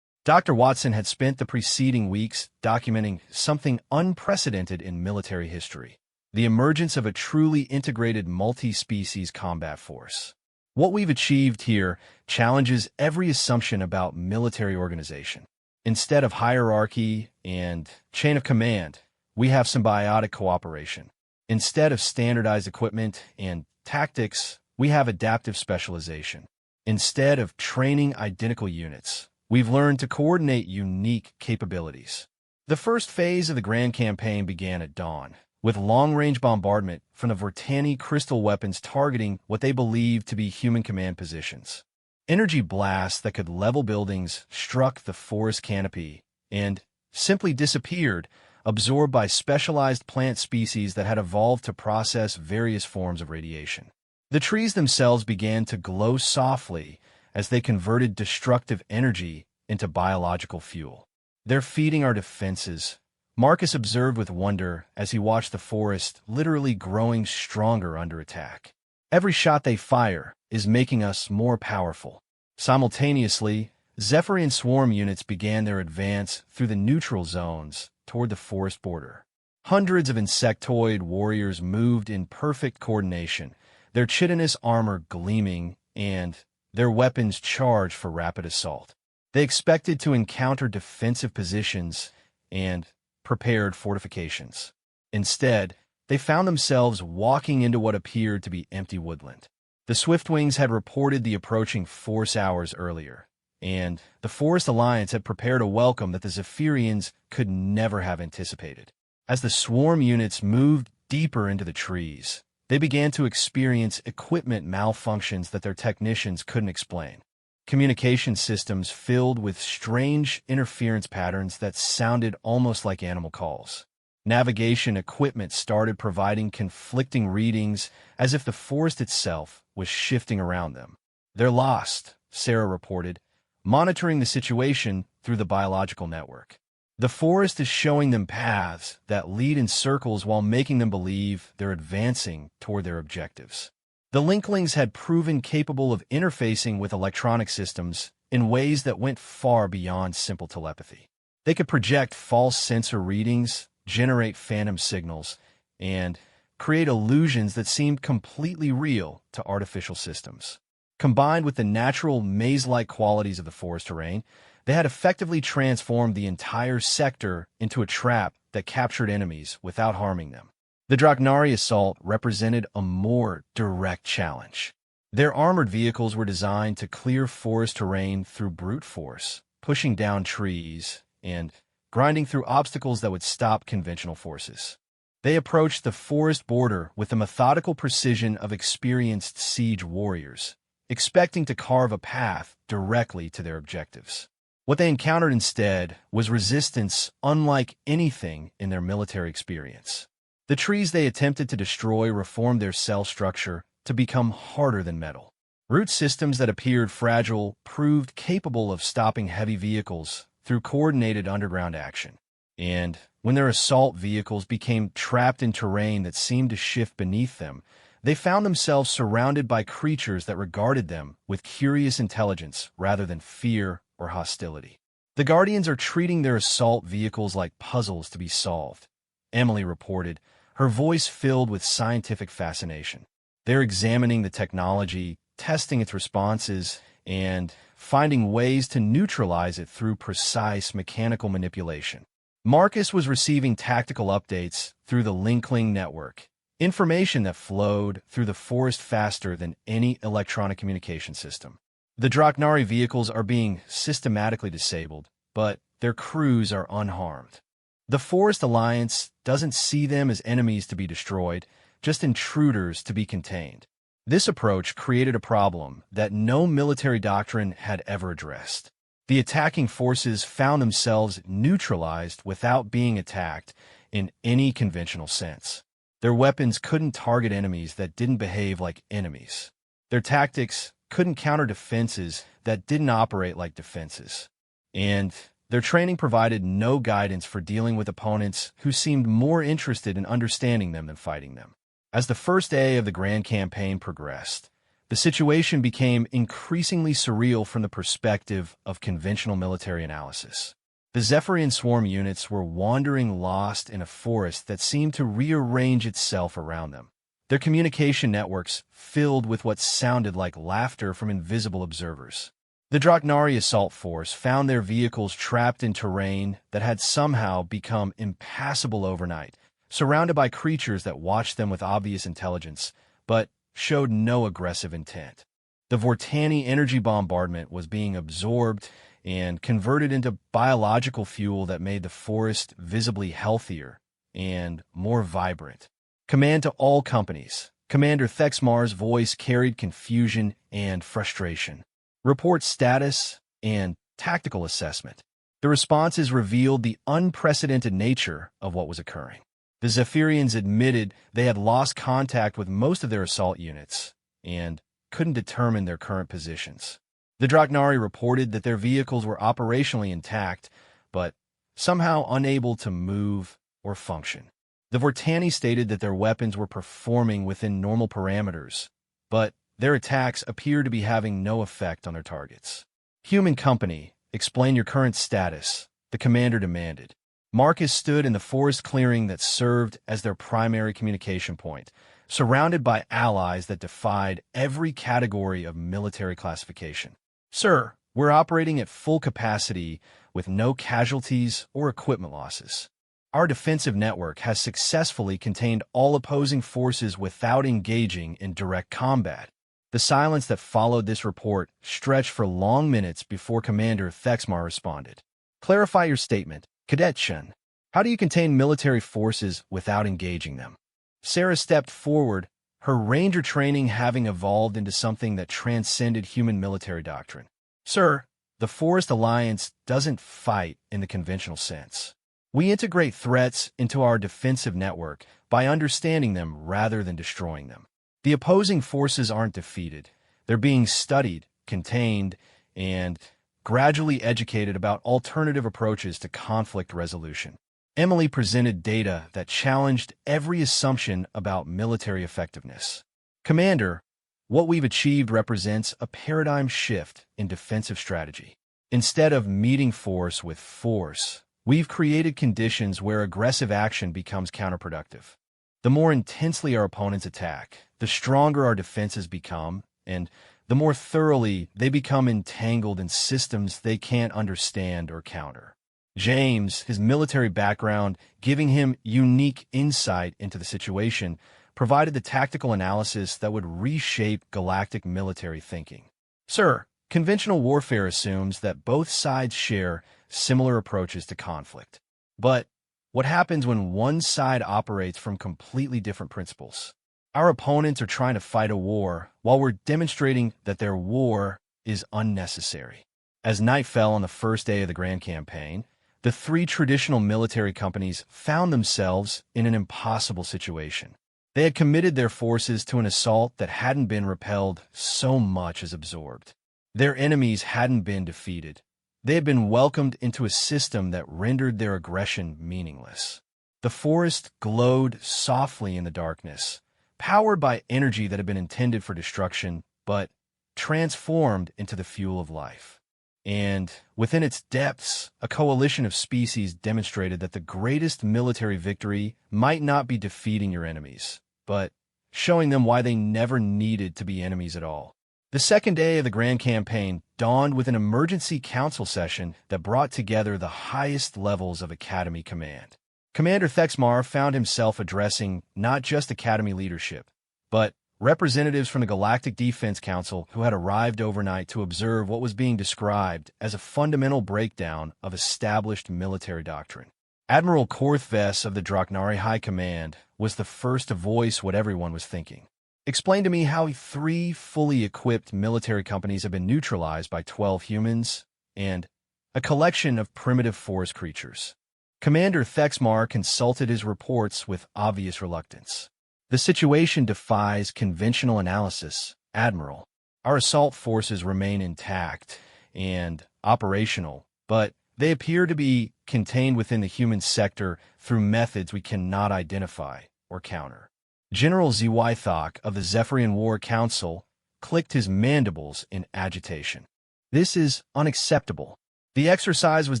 Dr. Watson had spent the preceding weeks documenting something unprecedented in military history: the emergence of a truly integrated multi-species combat force. What we've achieved here challenges every assumption about military organization. Instead of hierarchy and chain of command, we have symbiotic cooperation. Instead of standardized equipment and tactics, we have adaptive specialization. Instead of training identical units, we've learned to coordinate unique capabilities. The first phase of the Grand Campaign began at dawn, with long-range bombardment from the Vortani crystal weapons targeting what they believed to be human command positions. Energy blasts that could level buildings struck the forest canopy and simply disappeared, absorbed by specialized plant species that had evolved to process various forms of radiation. The trees themselves began to glow softly as they converted destructive energy into biological fuel. "They're feeding our defenses," Marcus observed with wonder as he watched the forest literally growing stronger under attack. "Every shot they fire is making us more powerful." Simultaneously, Zephyrian swarm units began their advance through the neutral zones toward the forest border. Hundreds of insectoid warriors moved in perfect coordination, their chitinous armor gleaming and their weapons charged for rapid assault. They expected to encounter defensive positions and prepared fortifications. Instead, they found themselves walking into what appeared to be empty woodland. The Swiftwings had reported the approaching force hours earlier, and the Forest Alliance had prepared a welcome that the Zephyrians could never have anticipated. As the swarm units moved deeper into the trees, they began to experience equipment malfunctions that their technicians couldn't explain. Communication systems filled with strange interference patterns that sounded almost like animal calls. Navigation equipment started providing conflicting readings as if the forest itself was shifting around them. "They're lost," Sarah reported, monitoring the situation through the biological network. "The forest is showing them paths that lead in circles while making them believe they're advancing toward their objectives." The Linklings had proven capable of interfacing with electronic systems in ways that went far beyond simple telepathy. They could project false sensor readings, generate phantom signals, and create illusions that seemed completely real to artificial systems. Combined with the natural maze-like qualities of the forest terrain, they had effectively transformed the entire sector into a trap that captured enemies without harming them. The Draknari assault represented a more direct challenge. Their armored vehicles were designed to clear forest terrain through brute force, pushing down trees and grinding through obstacles that would stop conventional forces. They approached the forest border with the methodical precision of experienced siege warriors, expecting to carve a path directly to their objectives. What they encountered instead was resistance unlike anything in their military experience. The trees they attempted to destroy reformed their cell structure to become harder than metal. Root systems that appeared fragile proved capable of stopping heavy vehicles through coordinated underground action. And when their assault vehicles became trapped in terrain that seemed to shift beneath them, they found themselves surrounded by creatures that regarded them with curious intelligence rather than fear or hostility. "The Guardians are treating their assault vehicles like puzzles to be solved," Emily reported, her voice filled with scientific fascination. "They're examining the technology, testing its responses, and finding ways to neutralize it through precise mechanical manipulation." Marcus was receiving tactical updates through the Linkling network, information that flowed through the forest faster than any electronic communication system. The Draknari vehicles are being systematically disabled, but their crews are unharmed. The Forest Alliance doesn't see them as enemies to be destroyed, just intruders to be contained. This approach created a problem that no military doctrine had ever addressed. The attacking forces found themselves neutralized without being attacked in any conventional sense. Their weapons couldn't target enemies that didn't behave like enemies. Their tactics couldn't counter defenses that didn't operate like defenses. And their training provided no guidance for dealing with opponents who seemed more interested in understanding them than fighting them. As the first day of the grand campaign progressed, the situation became increasingly surreal from the perspective of conventional military analysis. The Zephyrian swarm units were wandering lost in a forest that seemed to rearrange itself around them. Their communication networks filled with what sounded like laughter from invisible observers. The Draknari assault force found their vehicles trapped in terrain that had somehow become impassable overnight, surrounded by creatures that watched them with obvious intelligence, but showed no aggressive intent. The Vortani energy bombardment was being absorbed and converted into biological fuel that made the forest visibly healthier and more vibrant. Command to all companies. Commander Thexmar's voice carried confusion and frustration. Report status and tactical assessment. The responses revealed the unprecedented nature of what was occurring. The Zephyrians admitted they had lost contact with most of their assault units and couldn't determine their current positions. The Draknari reported that their vehicles were operationally intact, but somehow unable to move or function. The Vortani stated that their weapons were performing within normal parameters, but their attacks appeared to be having no effect on their targets. Human company, explain your current status, the commander demanded. Marcus stood in the forest clearing that served as their primary communication point, surrounded by allies that defied every category of military classification. Sir, we're operating at full capacity with no casualties or equipment losses. Our defensive network has successfully contained all opposing forces without engaging in direct combat. The silence that followed this report stretched for long minutes before Commander Thexmar responded. Clarify your statement, Cadet Chen. How do you contain military forces without engaging them? Sarah stepped forward, her ranger training having evolved into something that transcended human military doctrine. Sir, the Forest Alliance doesn't fight in the conventional sense. We integrate threats into our defensive network by understanding them rather than destroying them. The opposing forces aren't defeated. They're being studied, contained, and gradually educated about alternative approaches to conflict resolution. Emily presented data that challenged every assumption about military effectiveness. Commander, what we've achieved represents a paradigm shift in defensive strategy. Instead of meeting force with force, we've created conditions where aggressive action becomes counterproductive. The more intensely our opponents attack, the stronger our defenses become, and the more thoroughly they become entangled in systems they can't understand or counter. James, his military background giving him unique insight into the situation, provided the tactical analysis that would reshape galactic military thinking. Sir, conventional warfare assumes that both sides share similar approaches to conflict. But what happens when one side operates from completely different principles? Our opponents are trying to fight a war while we're demonstrating that their war is unnecessary. As night fell on the first day of the Grand Campaign, the three traditional military companies found themselves in an impossible situation. They had committed their forces to an assault that hadn't been repelled so much as absorbed. Their enemies hadn't been defeated. They had been welcomed into a system that rendered their aggression meaningless. The forest glowed softly in the darkness, powered by energy that had been intended for destruction, but transformed into the fuel of life. And within its depths, a coalition of species demonstrated that the greatest military victory might not be defeating your enemies, but showing them why they never needed to be enemies at all. The second day of the Grand Campaign dawned with an emergency council session that brought together the highest levels of Academy command. Commander Thexmar found himself addressing not just Academy leadership, but representatives from the Galactic Defense Council who had arrived overnight to observe what was being described as a fundamental breakdown of established military doctrine. Admiral Korthves of the Draknari High Command was the first to voice what everyone was thinking. Explain to me how 3 fully equipped military companies have been neutralized by 12 humans and a collection of primitive forest creatures. Commander Thexmar consulted his reports with obvious reluctance. The situation defies conventional analysis, Admiral. Our assault forces remain intact and operational, but they appear to be contained within the human sector through methods we cannot identify or counter. General Zythok of the Zephyrian War Council clicked his mandibles in agitation. This is unacceptable. The exercise was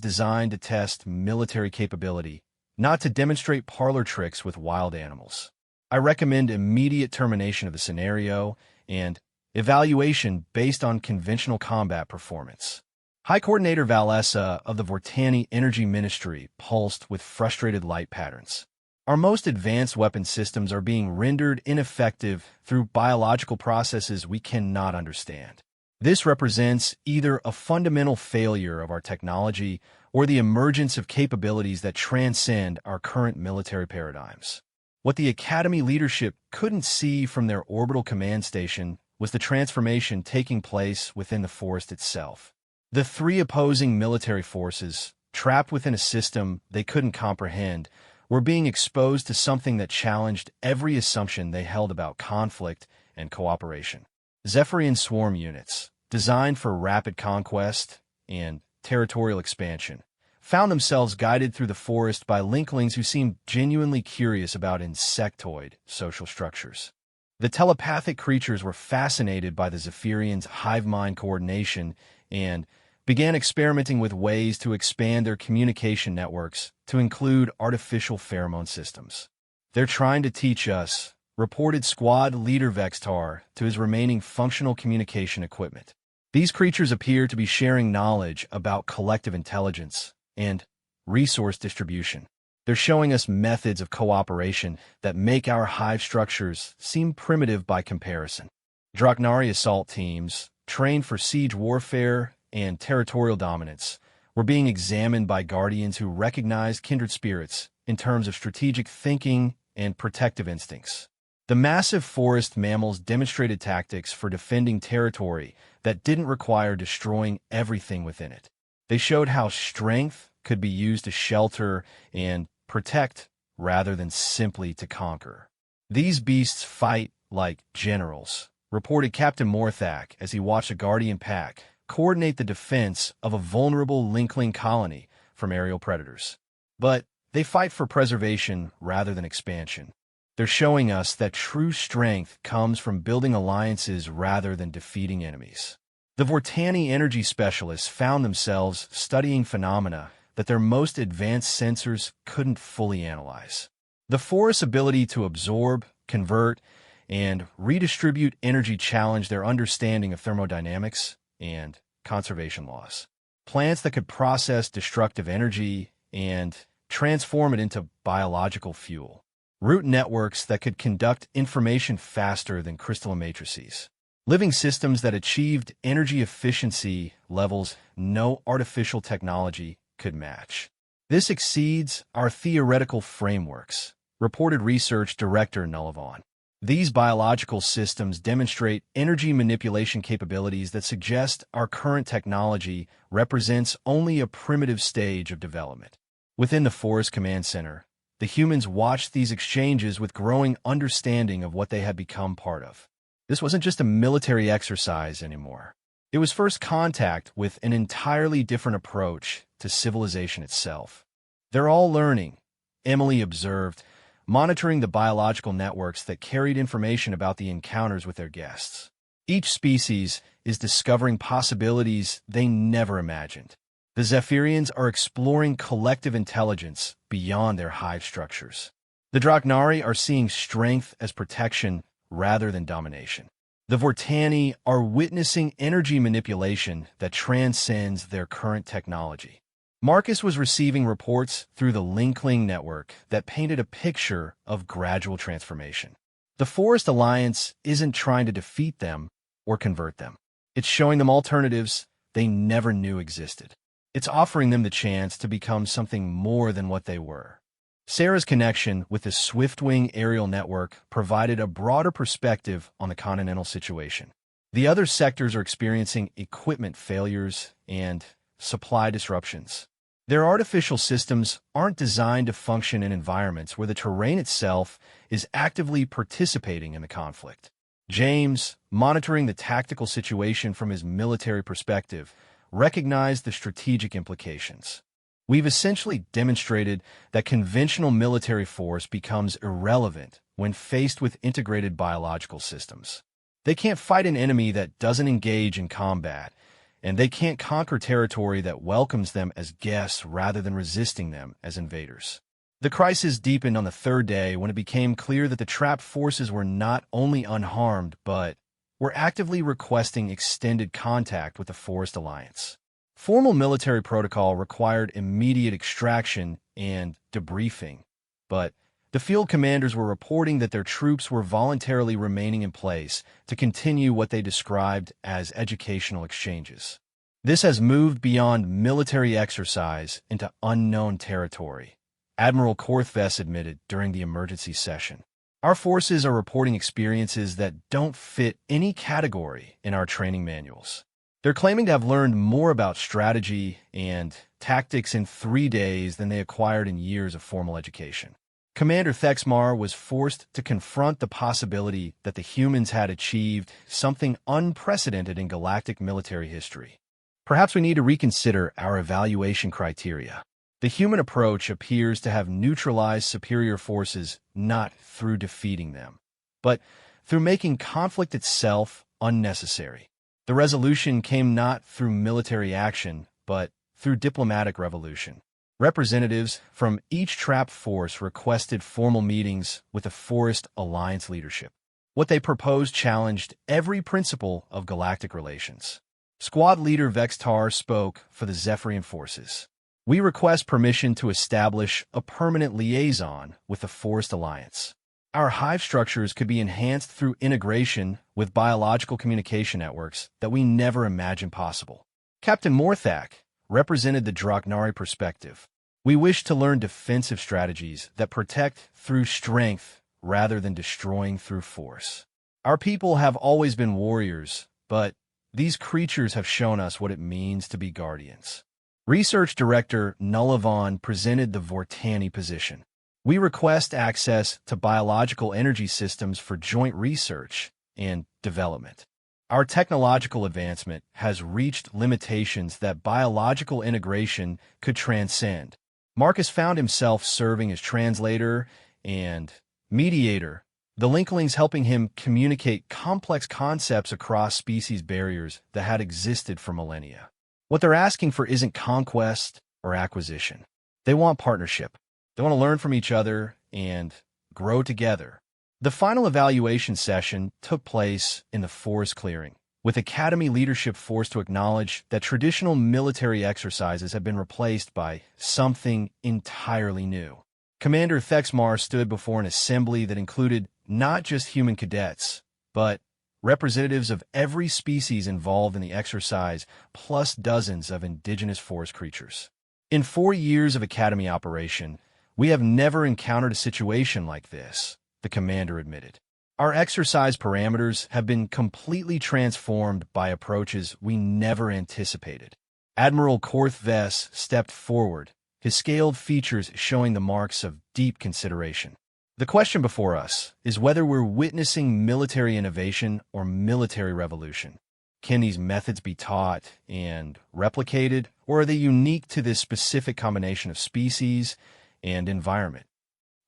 designed to test military capability, not to demonstrate parlor tricks with wild animals. I recommend immediate termination of the scenario and evaluation based on conventional combat performance. High Coordinator Valessa of the Vortani Energy Ministry pulsed with frustrated light patterns. Our most advanced weapon systems are being rendered ineffective through biological processes we cannot understand. This represents either a fundamental failure of our technology or the emergence of capabilities that transcend our current military paradigms. What the Academy leadership couldn't see from their orbital command station was the transformation taking place within the forest itself. The three opposing military forces, trapped within a system they couldn't comprehend, were being exposed to something that challenged every assumption they held about conflict and cooperation. Zephyrian swarm units, designed for rapid conquest and territorial expansion, found themselves guided through the forest by linklings who seemed genuinely curious about insectoid social structures. The telepathic creatures were fascinated by the Zephyrians' hive mind coordination and began experimenting with ways to expand their communication networks to include artificial pheromone systems. "They're trying to teach us," reported squad leader Vextar to his remaining functional communication equipment. "These creatures appear to be sharing knowledge about collective intelligence and resource distribution. They're showing us methods of cooperation that make our hive structures seem primitive by comparison." Draknari assault teams, trained for siege warfare and territorial dominance, were being examined by guardians who recognized kindred spirits in terms of strategic thinking and protective instincts. The massive forest mammals demonstrated tactics for defending territory that didn't require destroying everything within it. They showed how strength could be used to shelter and protect rather than simply to conquer. "These beasts fight like generals," reported Captain Morthak as he watched a guardian pack coordinate the defense of a vulnerable linkling colony from aerial predators. "But they fight for preservation rather than expansion. They're showing us that true strength comes from building alliances rather than defeating enemies." The Vortani energy specialists found themselves studying phenomena that their most advanced sensors couldn't fully analyze. The forest's ability to absorb, convert, and redistribute energy challenged their understanding of thermodynamics and conservation laws. Plants that could process destructive energy and transform it into biological fuel. Root networks that could conduct information faster than crystalline matrices. Living systems that achieved energy efficiency levels no artificial technology could match. "This exceeds our theoretical frameworks," reported research director Nullivon. "These biological systems demonstrate energy manipulation capabilities that suggest our current technology represents only a primitive stage of development." Within the Forest Command Center, the humans watched these exchanges with growing understanding of what they had become part of. This wasn't just a military exercise anymore. It was first contact with an entirely different approach to civilization itself. "They're all learning," Emily observed, monitoring the biological networks that carried information about the encounters with their guests. "Each species is discovering possibilities they never imagined. The Zephyrians are exploring collective intelligence beyond their hive structures. The Draknari are seeing strength as protection rather than domination. The Vortani are witnessing energy manipulation that transcends their current technology." Marcus was receiving reports through the Linkling network that painted a picture of gradual transformation. The Forest Alliance isn't trying to defeat them or convert them. It's showing them alternatives they never knew existed. It's offering them the chance to become something more than what they were. Sarah's connection with the Swiftwing aerial network provided a broader perspective on the continental situation. The other sectors are experiencing equipment failures and supply disruptions. Their artificial systems aren't designed to function in environments where the terrain itself is actively participating in the conflict. James, monitoring the tactical situation from his military perspective, recognized the strategic implications. "We've essentially demonstrated that conventional military force becomes irrelevant when faced with integrated biological systems. They can't fight an enemy that doesn't engage in combat, and they can't conquer territory that welcomes them as guests rather than resisting them as invaders." The crisis deepened on the third day when it became clear that the trapped forces were not only unharmed, but were actively requesting extended contact with the Forest Alliance. Formal military protocol required immediate extraction and debriefing, but The field commanders were reporting that their troops were voluntarily remaining in place to continue what they described as educational exchanges. This has moved beyond military exercise into unknown territory, Admiral Korthves admitted during the emergency session. Our forces are reporting experiences that don't fit any category in our training manuals. They're claiming to have learned more about strategy and tactics in 3 days than they acquired in years of formal education. Commander Thexmar was forced to confront the possibility that the humans had achieved something unprecedented in galactic military history. Perhaps we need to reconsider our evaluation criteria. The human approach appears to have neutralized superior forces not through defeating them, but through making conflict itself unnecessary. The resolution came not through military action, but through diplomatic revolution. Representatives from each trapped force requested formal meetings with the Forest Alliance leadership. What they proposed challenged every principle of galactic relations. Squad leader Vextar spoke for the Zephyrian forces. We request permission to establish a permanent liaison with the Forest Alliance. Our hive structures could be enhanced through integration with biological communication networks that we never imagined possible. Captain Morthak represented the Draknari perspective. We wish to learn defensive strategies that protect through strength rather than destroying through force. Our people have always been warriors, but these creatures have shown us what it means to be guardians. Research Director Nullivon presented the Vortani position. We request access to biological energy systems for joint research and development. Our technological advancement has reached limitations that biological integration could transcend. Marcus found himself serving as translator and mediator, the Linklings helping him communicate complex concepts across species barriers that had existed for millennia. What they're asking for isn't conquest or acquisition. They want partnership. They want to learn from each other and grow together. The final evaluation session took place in the forest clearing, with Academy leadership forced to acknowledge that traditional military exercises have been replaced by something entirely new. Commander Thexmar stood before an assembly that included not just human cadets, but representatives of every species involved in the exercise, plus dozens of indigenous forest creatures. In 4 years of Academy operation, we have never encountered a situation like this, the commander admitted. Our exercise parameters have been completely transformed by approaches we never anticipated. Admiral Korthves stepped forward, his scaled features showing the marks of deep consideration. The question before us is whether we're witnessing military innovation or military revolution. Can these methods be taught and replicated, or are they unique to this specific combination of species and environment?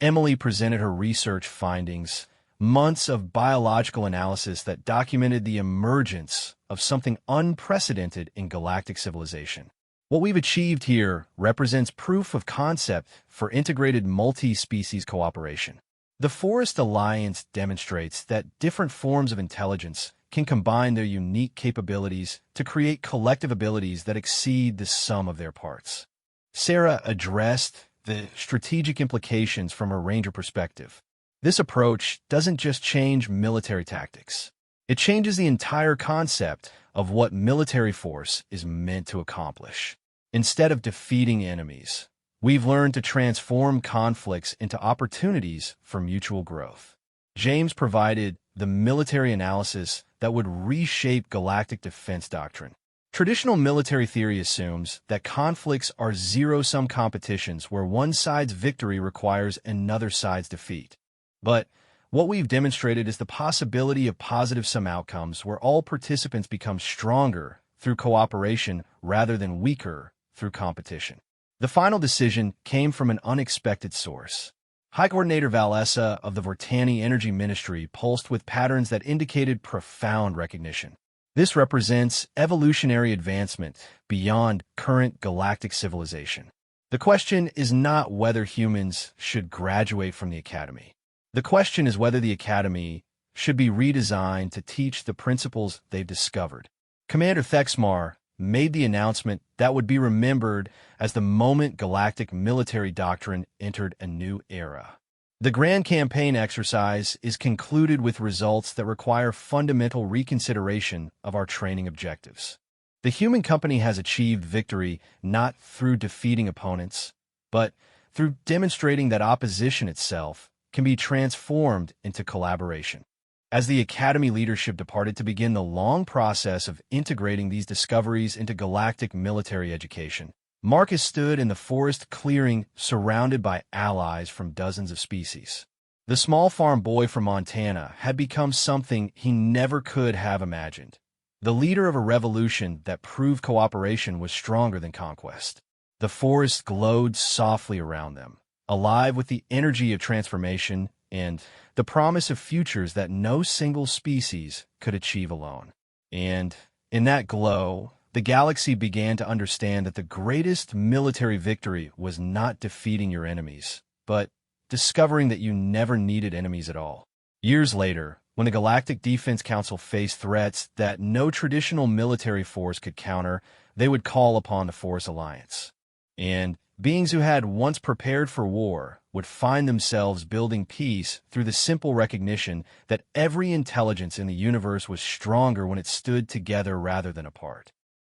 Emily presented her research findings, months of biological analysis that documented the emergence of something unprecedented in galactic civilization. What we've achieved here represents proof of concept for integrated multi-species cooperation. The Forest Alliance demonstrates that different forms of intelligence can combine their unique capabilities to create collective abilities that exceed the sum of their parts. Sarah addressed the strategic implications from a ranger perspective. This approach doesn't just change military tactics. It changes the entire concept of what military force is meant to accomplish. Instead of defeating enemies, we've learned to transform conflicts into opportunities for mutual growth. James provided the military analysis that would reshape galactic defense doctrine. Traditional military theory assumes that conflicts are zero-sum competitions where one side's victory requires another side's defeat. But what we've demonstrated is the possibility of positive-sum outcomes where all participants become stronger through cooperation rather than weaker through competition. The final decision came from an unexpected source. High Coordinator Valessa of the Vortani Energy Ministry pulsed with patterns that indicated profound recognition. This represents evolutionary advancement beyond current galactic civilization. The question is not whether humans should graduate from the Academy. The question is whether the Academy should be redesigned to teach the principles they've discovered. Commander Thexmar made the announcement that would be remembered as the moment galactic military doctrine entered a new era. The Grand Campaign exercise is concluded with results that require fundamental reconsideration of our training objectives. The human company has achieved victory not through defeating opponents, but through demonstrating that opposition itself can be transformed into collaboration. As the Academy leadership departed to begin the long process of integrating these discoveries into galactic military education, Marcus stood in the forest clearing surrounded by allies from dozens of species. The small farm boy from Montana had become something he never could have imagined. The leader of a revolution that proved cooperation was stronger than conquest. The forest glowed softly around them, alive with the energy of transformation and the promise of futures that no single species could achieve alone. And in that glow, the galaxy began to understand that the greatest military victory was not defeating your enemies, but discovering that you never needed enemies at all. Years later, when the Galactic Defense Council faced threats that no traditional military force could counter, they would call upon the Force Alliance. And beings who had once prepared for war would find themselves building peace through the simple recognition that every intelligence in the universe was stronger when it stood together rather than apart.